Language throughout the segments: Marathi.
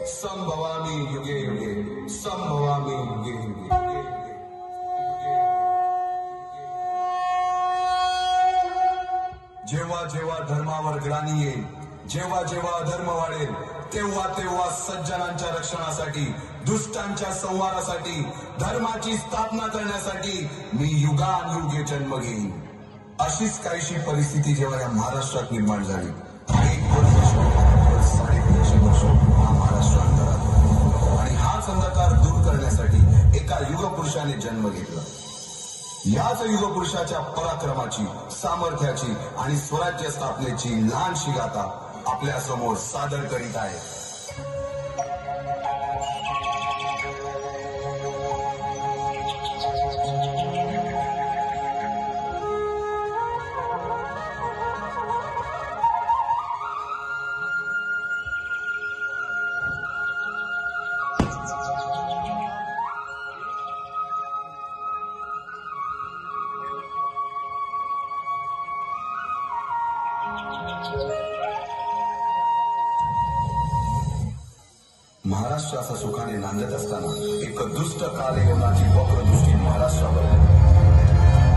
संभवामी युगे युगे संभवामी युगे युगे। जेव्हा जेव्हा धर्मावर ग्लानी येईल, जेव्हा जेव्हा अधर्म वाढेल, तेव्हा तेव्हा सज्जनांच्या रक्षणासाठी, दुष्टांच्या संहारासाठी, धर्माची स्थापना करण्यासाठी मी युगानुयुगे जन्म घेईन। अशीच काहीशी परिस्थिती जेव्हा या महाराष्ट्रात निर्माण झाली, 1 वर्ष 3.5 वर्ष हा महाराष्ट्र अंधारात, आणि हाच अंधकार दूर करण्यासाठी एका युगपुरुषाने जन्म घेतला। याच युगपुरुषाच्या पराक्रमाची, सामर्थ्याची आणि स्वराज्य स्थापनेची लहानशी गाथा आपल्या समोर सादर करीत आहे। महाराष्ट्र असा सुखाने नांदत असताना एक दुष्ट कालयोगाची वक्रदृष्टी महाराष्ट्रावर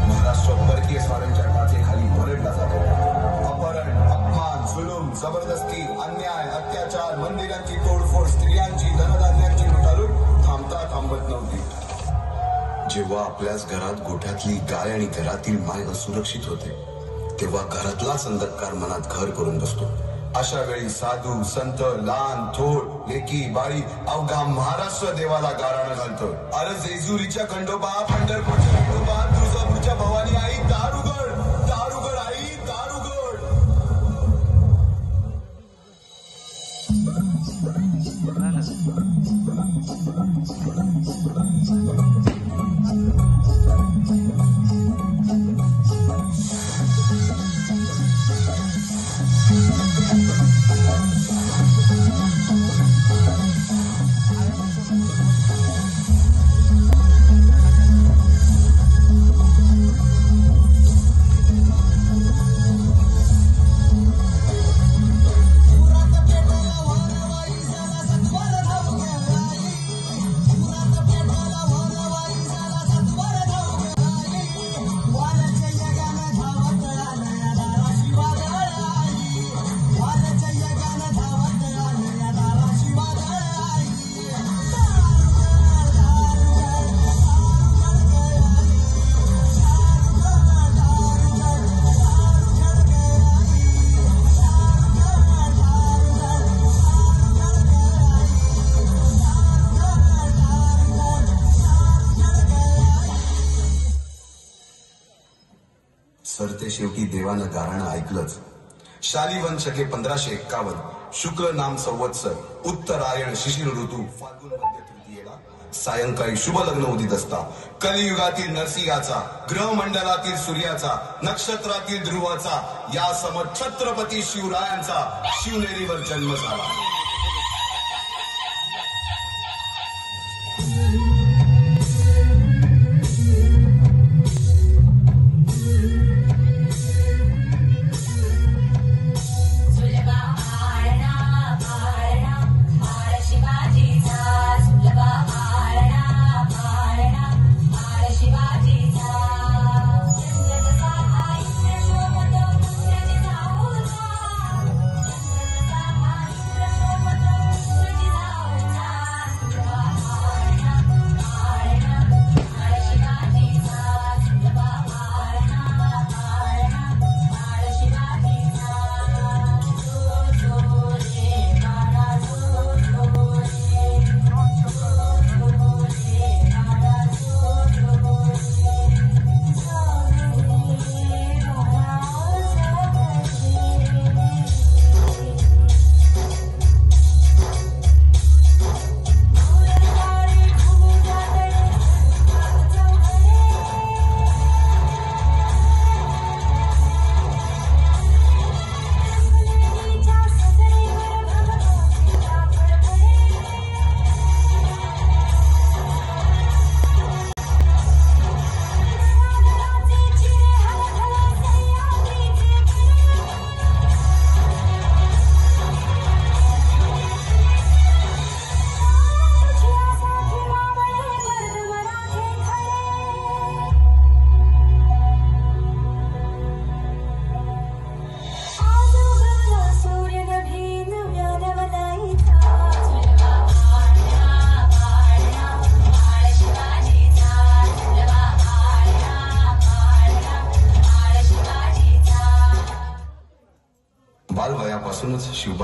महाराष्ट्र परकीय स्वारांच्या टाचेखाली भरडला जातो। अपहरण, अपमान, जुलूम, जबरदस्ती, अन्याय, अत्याचार, मंदिरांची तोडफोड, स्त्रियांची, धनधान्यांची लुटालूट थांबत नव्हती। जेव्हा आपल्याच घरात गोठ्यातली गाय आणि घरातील माय असुरक्षित होते, तेव्हा घरातलाच अंधकार मनात घर करून बसतो। अशा वेळी साधू, संत, लहान, थोर, लेकी, बाळी अवघा महाराष्ट्र देवाला गाराणं घालतो। अरे जेजुरीच्या खंडोबा, पंढरपूरच्या खंडोबा, तुळजापूरच्या भवानी आई, दार उघड, दार उघड आई, दार उघड। सरते शेवटी देवानं गाराणं ऐकलंच। शालिवन शके 1551 शुक्ल नाम संवत्सर, उत्तरायण शिशिर ऋतू, फाल्गुन मध्य तृतीयेला सायंकाळी शुभ लग्न उदित असता कलियुगातील नरसिंहाचा, ग्रहमंडलातील सूर्याचा, नक्षत्रातील ध्रुवाचा, या सम छत्रपती शिवरायांचा शिवनेरीवर जन्म झाला।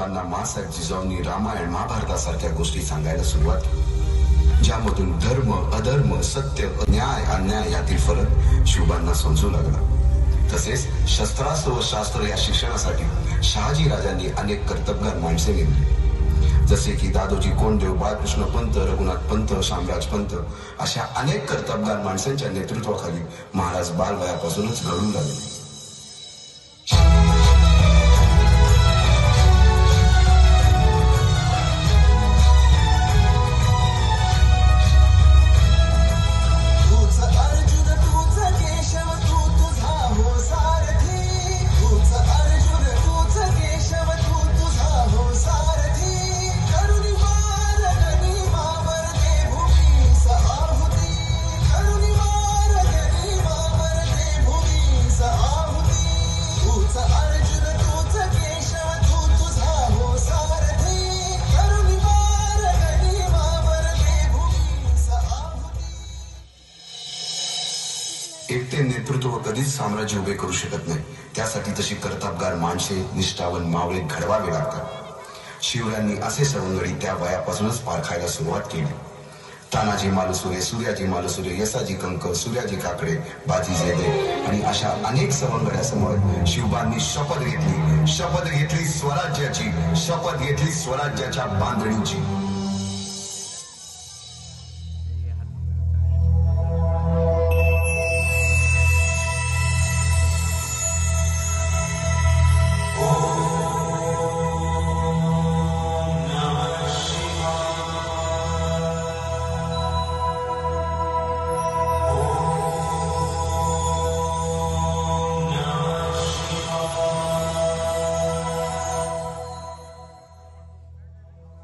शिवबांना मासाहेब जिजाऊंनी रामायण महाभारतासारख्या गोष्टी सांगायला सुरुवात केली, ज्यामधून धर्म अधर्म सत्य न्याय अन्याय यातील फरक शिवबांना समजू लागला. तसेच शस्त्रास्त्र व शास्त्र या शिक्षणासाठी शहाजी राजांनी अनेक कर्तबगार माणसे नेमली, जसे की दादोजी कोंडदेव, बाळकृष्ण पंत, रघुनाथ पंत, शामराज पंत अशा अनेक कर्तबगार माणसांच्या नेतृत्वाखाली महाराज बालवयापासूनच घडू लागले. एकटे नेतृत्व कधीच साम्राज्य उभे करू शकत नाही. त्यासाठी तशी कर्तबगार माणसे, निष्ठावान मावळे घडवावे लागतात. शिवरायांनी असे सवंगडी त्या वयापासूनच पारखायला सुरुवात केली. तानाजी मालुसरे, सूर्याजी मालुसरे, यसाजी कंक, सूर्याजी काकडे, बाजी जेदे आणि अशा अनेक सवंगड्यासमोर शिवबांनी शपथ घेतली स्वराज्याची, शपथ घेतली स्वराज्याच्या बांधणीची.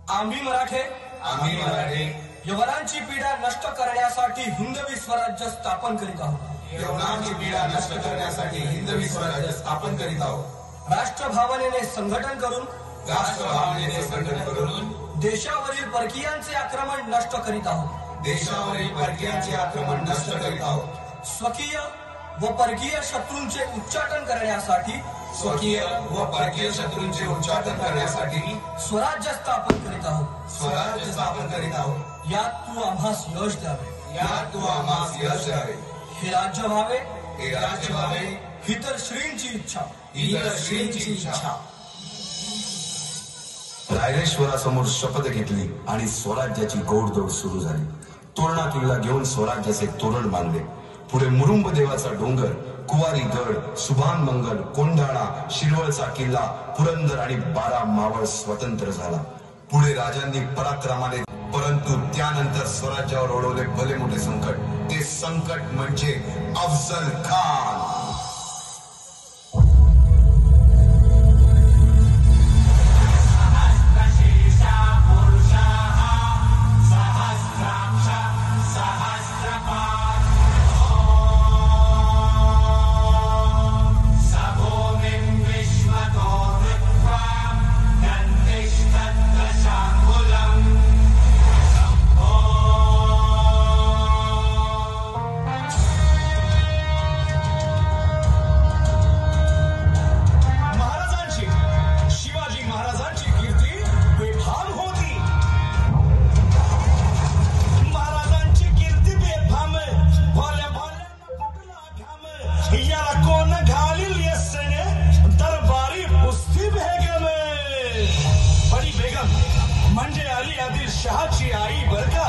आम्ही मराठे यवनांची पीडा नष्ट करण्यासाठी हिंदवी स्वराज्य स्थापन करीत आहोत. यवनांची पीडा नष्ट करण्यासाठी हिंदवी स्वराज्य स्थापन करीत आहोत. राष्ट्रभावनेने संघटन करून देशावरील परकीयांचे आक्रमण नष्ट करीत आहोत. देशावरील परकीयांचे आक्रमण नष्ट करीत आहोत. स्वकीय व परकीय शत्रूंचे उच्चाटन करण्यासाठी स्वराज्य स्थापन करीत आहोत. यात तू आम्हास यश द्यावे. हे राज्य व्हावे ही तर श्रींची इच्छा. रायरेश्वरासमोर शपथ घेतली आणि स्वराज्याची गोडदोड सुरू झाली. तोरणा किल्ला घेऊन स्वराज्याचे तोरण बांधले. पुढे मुरुंब देवाचा डोंगर, कुवारी गड, सुभान मंगल, कोंढाणा, शिरवळचा किल्ला, पुरंदर आणि 12 मावळ स्वतंत्र झाला. पुढे राजांनी पराक्रमाने, परंतु त्यानंतर स्वराज्यावर ओढवले भले मोठे संकट. ते संकट म्हणजे अफजल खान. म्हणजे अली आदिल शहाची आई बर का.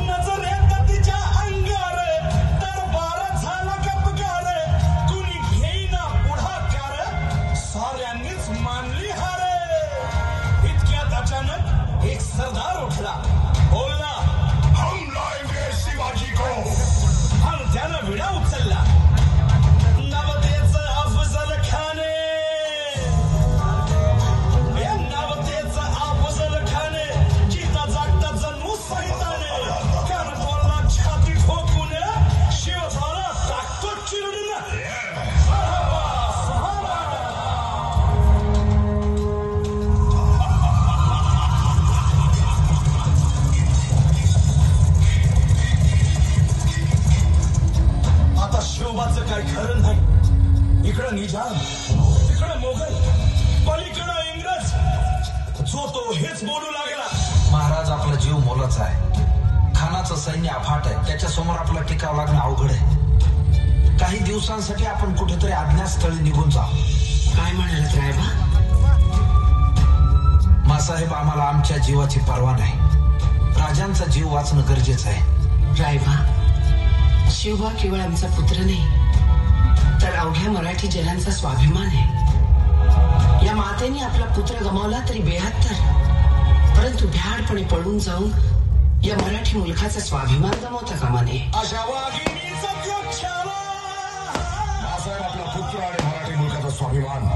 नजरेत तिच्या अंगार दरबार झाला गपगार. कुणी घेईना पुढाकार, साऱ्यांनीच मानली हार. इतक्यात अचानक एक सरदार उठला, बोलला, हम लाएंगे शिवाजी को. आणि त्यानं विडा उचलला. नवतेचं अफजल खान, नवतेचं तो हेच बोलू लागला. महाराज आपला जीव मोलाचा आहे. खानाचं सैन्य अफाट आहे. त्याच्या समोर आपला टिकाव लागणं अवघड आहे. काही दिवसांसाठी आपण कुठेतरी अज्ञातस्थळी निघून जाऊ. काय म्हणालात रायबा? मासाहेब, आम्हाला आमच्या जीवाची पर्वा नाही. राजांचा जीव वाचणं गरजेचं आहे. रायबा, शिवबा केवळ आमचा पुत्र नाही तर अवघ्या मराठी जनांचा स्वाभिमान आहे. या मातेने आपला पुत्र गमावला तरी 72, परंतु भ्याडपणे पळून जाऊन या मराठी मुलखाचा स्वाभिमान गमावता कामा नये. अशा वाघिणीचा त्याग छावा. मासाहेब, आपला पुत्र आणि मराठी मुलकाचा स्वाभिमान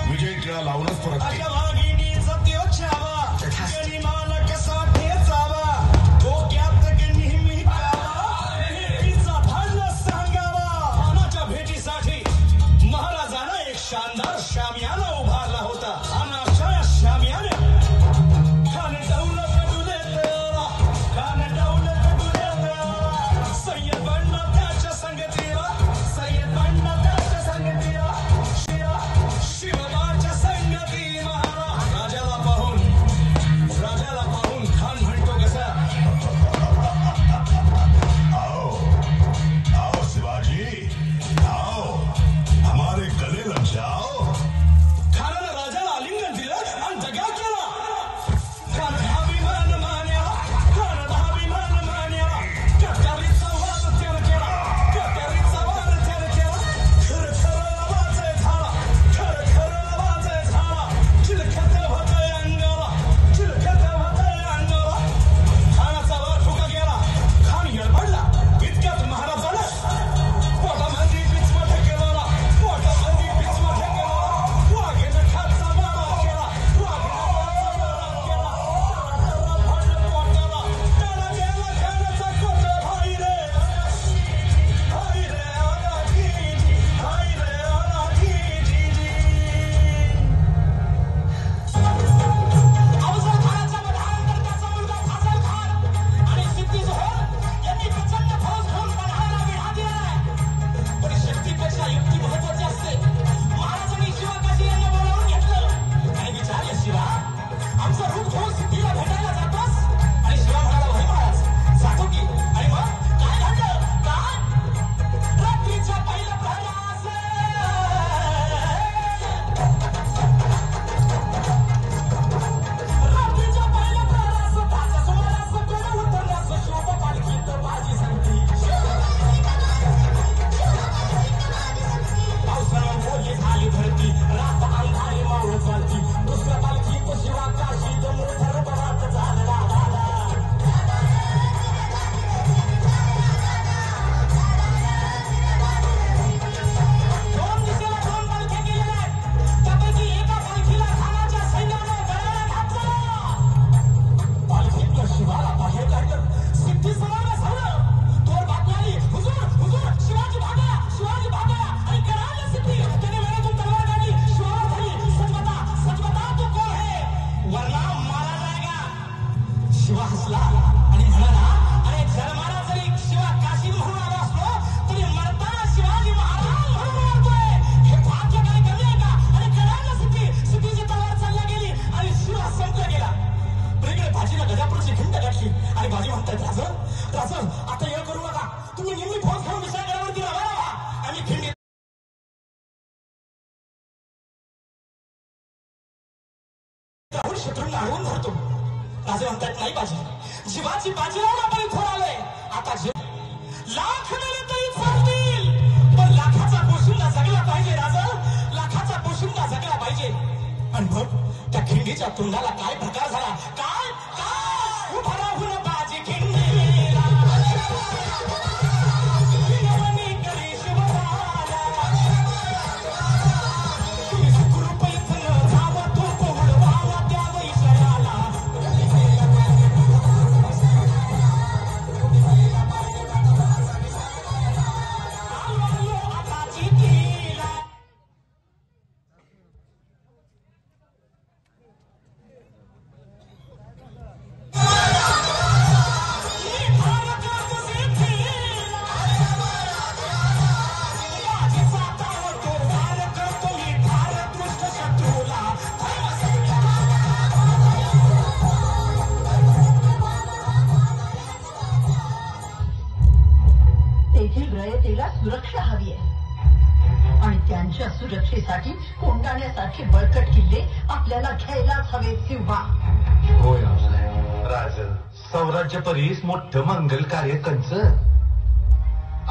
विजय टिळा लावूनच परत अशा वाघिणीचा त्याग छावा. तथास्तु. गनिमान कसा ठेचावा. डोक्यात नेहमी कावा. भेटीचा भांडण सांगावा. खानाच्या भेटीसाठी महाराजांना एक शानदार शामियाना उभारला होता. आणि अशा या शामियाने खान दौलत डुले तेरा. खान दौलत डुले तेरा. सय्यद बनला त्याच्या संगतीला. सय्यद बनला त्याच्या संगतीला. शिवबाच्या संगती महाराज. राजाला पाहून खान म्हणतो कसा. आओ आओ शिवाजी, आओ हमारे गले लग जाओ. खानानं राजाला आलिंगन दिलं आणि दगा केला. खान अभिमान मान्या. खान अभिमान मान्या. कट्यारीचा वाद त्यानं केला. कट्यारीचा वाद त्यानं केला. खरं खरं आवाज झाला. खरं खरं आवाज झाला. चिलखत होतंय अंगाला. चिलखत होतंय अंगाला. खानाचा वर फुका गेला. खान येडपडला. इतक्यात महाराजाला पोटामध्ये पिचमध्ये गेला. पोटामध्ये पिचमध्ये गेला. वाघेनं खाचा मारा केला. वाघेनं खाचा मारा केला. पोटाला त्याला गेला खानाचा कोट. भाई रे भाई रे अनाठी. भाई रे अनाठी. अफजल खानाच्या वधानंतर त्याचा मुलगा फाजल खान आणि सिद्दी जोहर यांनी प्रचंड फौज घेऊन पन्हाळ्याला वेढा दिलाय. पण शक्तीपेक्षा युक्ती महत्वाची असते. महाराजांनी शिवाकाशी यांना बोलावून घेतलं आणि विचारले, शिवा आमचं रूप घेऊन सिद्धीला भेटायला जातोस? आणि शिवा म्हणाला, होय महाराज जातो की. आणि मग काय घडलं? काय? रात्रीच्या पहिल्या प्रहरास रात्रीच्या पहिल्या प्रहरास ताच्या सुमारास कोण उतरल्यास शोभ पालखीत बाजी सांगती. पावसाळ्यात ओली झाली धरती. रात अंधारी मावळ चालती. दुसऱ्या पालखीत शिवा काशीत मोठर बरात झाला. दोन दिशेला दोन पालख्या गेलेल्या आहेत. त्यापैकी एका पालखीला खानाच्या सैन्याने गळाला घातलं. पालखीतनं शिवाला बाहेर काढलं. सिद्धी समावेश झालं. तोर बातमी आली, हुजूर हुजूर शिवाजी भागला. शिवाजी भागला. आणि कळालं सिद्धी. त्याने वेळेतून तलवार काढली. शिवावर धरली. सच बता तू कोण है? वरना मारा जाएगा. शिवा हसला आणि म्हणाला, अरे जन्माला जरी शिवा काशी म्हणून आलो असलो तरी मरताना शिवाजी महाराज म्हणून मरतोय. हे भाग्य काही कमी आहे का? आणि कळालं सिद्धीची तलवार चालल्या गेली आणि शिवा संपला गेला. पलीकडे भाजीला गजापूरची खिंड गाठली आणि भाजी म्हणतात, राजन आता हे करू नका. तुम्ही निम्मी फौज घेऊन विशाळगडावरती रवाना व्हा. आणि खिंडी राहुल शत्रूंना अडवून धरतो. राजे म्हणतात, नाही बाजी, जीवाची बाजी लावून आपण इथं आलोय. आता लाख मेले तरी चालतील, पण लाखाचा पोशिंदा जगला पाहिजे. राजा लाखाचा पोशिंदा जगला पाहिजे. आणि मग त्या खिंडीच्या तोंडाला काय प्रकार झाला? काय काय उभा राहून बाजी खिंडीला विनवणी करी शिवराला. तुम्ही सुखरूप इथनं जावं. तो कोहळ व्हावा त्या वैशयाला. आलो आता चिठीला. आमच्या सुरक्षेसाठी कोंडाण्यासारखे बळकट किल्ले आपल्याला घ्यायलाच हवेत शिवबा. होय राज, सौराज्य परीस मोठं मंगल कार्य कंच.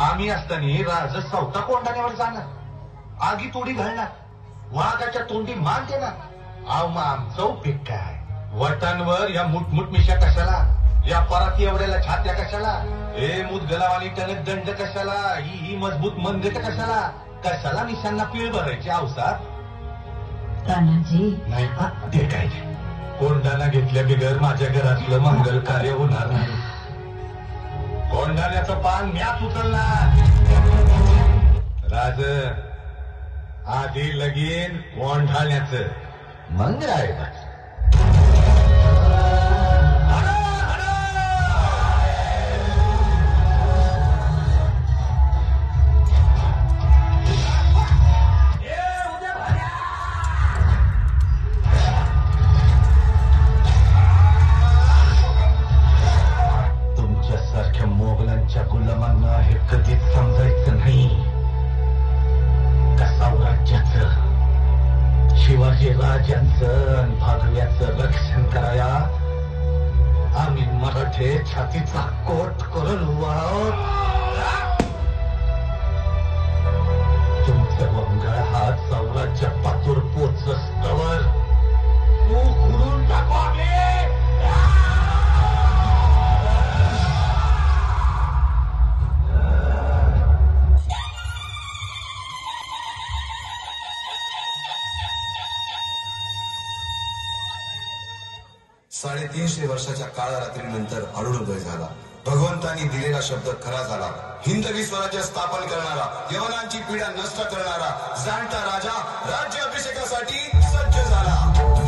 आम्ही असताना राज चौथा कोंडाण्यावर जाणार, आगी तोडी घालणार, वाघाच्या तोंडी मान देणार. आव मग आमचं उपयोग काय? वटांवर या मुठमुठ मिशा कशाला? या पराती एवढ्याला छात्या कशाला? हे मुदगलावानी टणक दंड कशाला? ही मजबूत मंदट कशाला? कशाला मिशांना पीळ भरायची अवसार? तानाजी नाही ते काय नाही. कोंडाणा घेतल्या बिगर माझ्या घरातलं मंगल कार्य होणार नाही. कोंडाण्याचं पान म्याच उचलणार. राज, आधी लगीन कोंढाण्याचं, मग रायबाच. तुमच्यासारख्या मोगलांच्या गुलामांना हे कधीच समजायचं नाही का साम्राज्याचं, शिवाजी राजांचं आणि भागव्याचं रक्षण कराया आम्ही मराठे छातीचा कोट करून उभा आहोत. तुमचं वंगाळ हात साम्राज्य पातूर पोचस्तवर तू खुडून टाकू आम्ही. साडेतीनशे वर्षाच्या काळारात्रीनंतर अरुणोदय झाला. भगवंतांनी दिलेला शब्द खरा झाला. हिंदवी स्वराज्य स्थापन करणारा, यवनांची पीडा नष्ट करणारा जाणता राजा राज्याभिषेकासाठी सज्ज झाला.